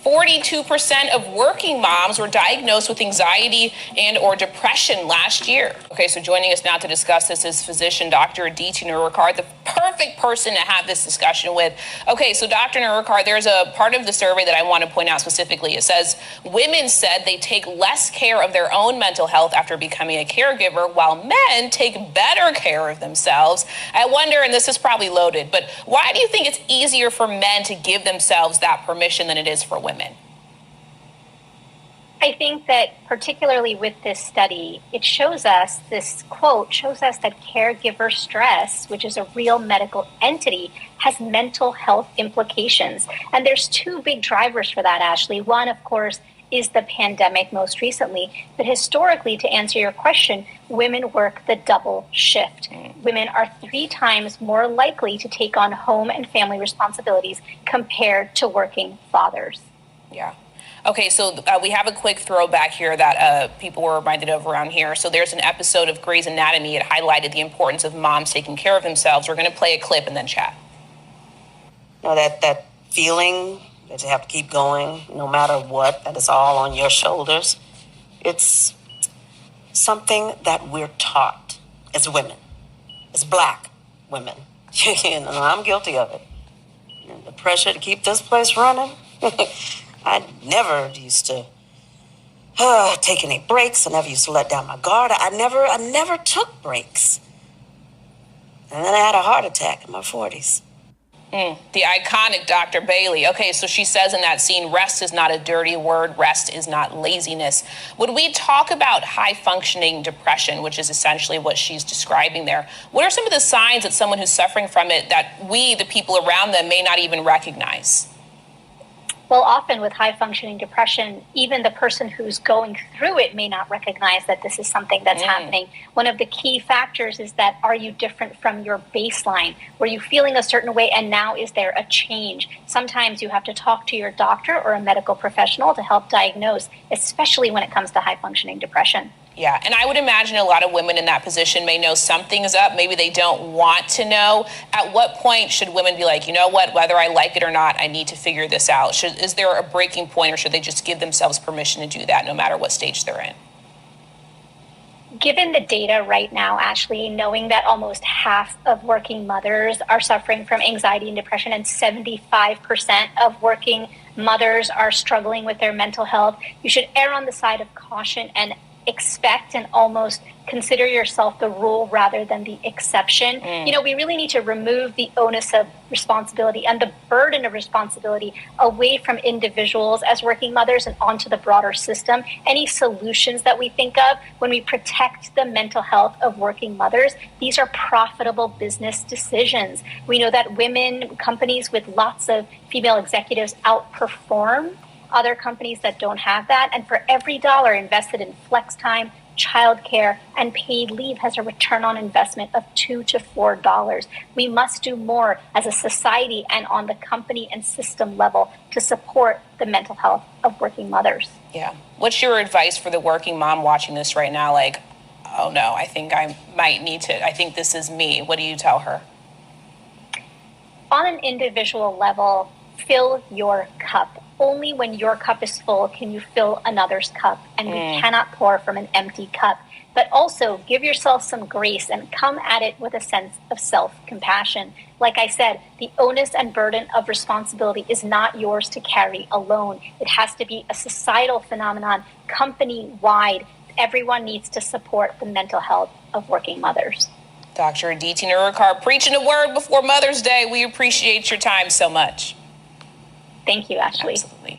42% of working moms were diagnosed with anxiety and or depression last year. Okay, so joining us now to discuss this is physician Dr. Aditi, the perfect person to have this discussion with. Okay, so Dr. Nerurkar, there's a part of the survey that I want to point out specifically. It says women said they take less care of their own mental health after becoming a caregiver, while men take better care of themselves. I wonder, and this is probably loaded, but why do you think it's easier for men to give themselves that permission than it is for women? I think that particularly with this study, it shows us, this quote shows us that caregiver stress, which is a real medical entity, has mental health implications. And there's two big drivers for that, Ashley. One, of course, is the pandemic most recently. But historically, to answer your question, women work the double shift. Women are 3 times more likely to take on home and family responsibilities compared to working fathers. Yeah. Okay, so we have a quick throwback here that people were reminded of around here. So there's an episode of Grey's Anatomy. It highlighted the importance of moms taking care of themselves. We're going to play a clip and then chat. You know, that feeling that you have to keep going no matter what, that is all on your shoulders. It's something that we're taught as women, as Black women. And I'm guilty of it. And the pressure to keep this place running. I never used to take any breaks. I never used to let down my guard. I never took breaks. And then I had a heart attack in my 40s. The iconic Dr. Bailey. Okay, so she says in that scene, rest is not a dirty word. Rest is not laziness. Would we talk about high-functioning depression, which is essentially what she's describing there? What are some of the signs that someone who's suffering from it that we, the people around them, may not even recognize? Well, often with high-functioning depression, even the person who's going through it may not recognize that this is something that's happening. One of the key factors is that, are you different from your baseline? Were you feeling a certain way and now is there a change? Sometimes you have to talk to your doctor or a medical professional to help diagnose, especially when it comes to high-functioning depression. Yeah, and I would imagine a lot of women in that position may know something's up. Maybe they don't want to know. At what point should women be like, you know what, whether I like it or not, I need to figure this out? Is there a breaking point, or should they just give themselves permission to do that no matter what stage they're in? Given the data right now, Ashley, knowing that almost half of working mothers are suffering from anxiety and depression and 75% of working mothers are struggling with their mental health, you should err on the side of caution and expect and almost consider yourself the rule rather than the exception. You know, we really need to remove the onus of responsibility and the burden of responsibility away from individuals as working mothers and onto the broader system. Any solutions that we think of when we protect the mental health of working mothers, these are profitable business decisions. We know that women, companies with lots of female executives outperform other companies that don't have that. And for every dollar invested in flex time, childcare, and paid leave has a return on investment of $2 to $4. We must do more as a society and on the company and system level to support the mental health of working mothers. Yeah. What's your advice for the working mom watching this right now? Like, oh no, I think I might need to, I think this is me. What do you tell her? On an individual level, fill your cup. Only when your cup is full can you fill another's cup, and we cannot pour from an empty cup. But also give yourself some grace and come at it with a sense of self-compassion. Like I said, the onus and burden of responsibility is not yours to carry alone. It has to be a societal phenomenon, company-wide. Everyone needs to support the mental health of working mothers. Dr. Aditi Nerurkar, preaching a word before Mother's Day. We appreciate your time so much. Thank you, Ashley. Absolutely.